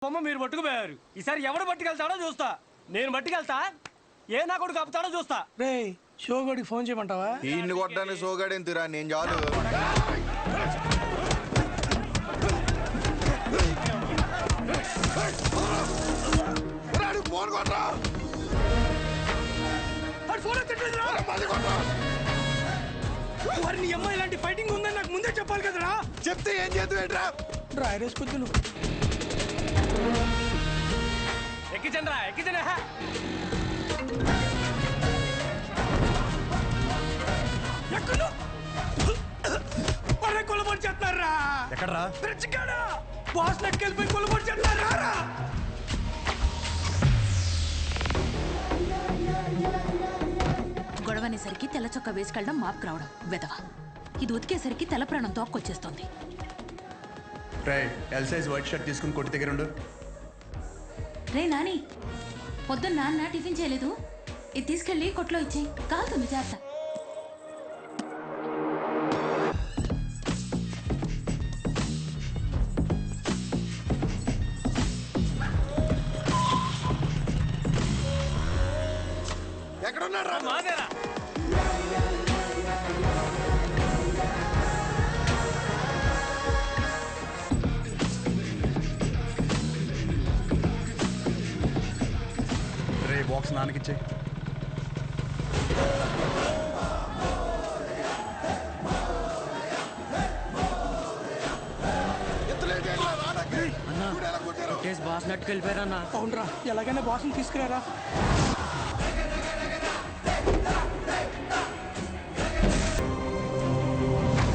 బొమ్మ మీరు పట్టుకుపోయారు. ఈసారి ఎవడు పట్టుకెళ్తాడో చూస్తా. నేను పట్టుకెళ్తా, ఏ నా కొడుకు కప్పుతాడో చూస్తా. రే షోగోడికి ఫోన్ చేయమంటావా? ఈయన్ని కొట్టడానికి షోగాడేం తిరా, నేను చాలు. ఫోన్ కొట్టరా, వారిని అమ్మాయి ఇలాంటి ఫైటింగ్ ఉందని నాకు ముందే చెప్పాలి కదరా. చెప్తే ఏం చేద్దాం? డ్రైవర్ వేసుకొద్దు నువ్వు. ఎక్కించండి రా, ఎక్కించండి. ఎక్కడు కొలబడి చేస్తున్నారా? ఎక్కడరా? బాస్ నెక్కెళ్ళిపోయి కొలబడి చేస్తున్నారా? గొడవనేసరికి తెల్ల చొక్క వేసుకెళ్ళడం మాపుకు రావడం వెదవ. ఇది ఉతికేసరికి తెల్ల ప్రాణం తోక్కొచ్చేస్తుంది. ఎల్ సైజ్ వైట్ షర్ట్ తీసుకుని కొట్టి దగ్గర ఉండు. రే నాని, పొద్దున్న నాన్న టిఫిన్ చేయలేదు, ఇది తీసుకెళ్ళి కొట్లో ఇచ్చేయి, కాలుతుంది జాగ్రత్త. ఎక్కడున్నారా? మాదేరా. రే బాక్స్ నాన్నకిచ్చే. బాస్ నెట్కెళ్ళిపోయారన్నా. అవునరా, ఎలాగైనా బాస్ని తీసుకురారా.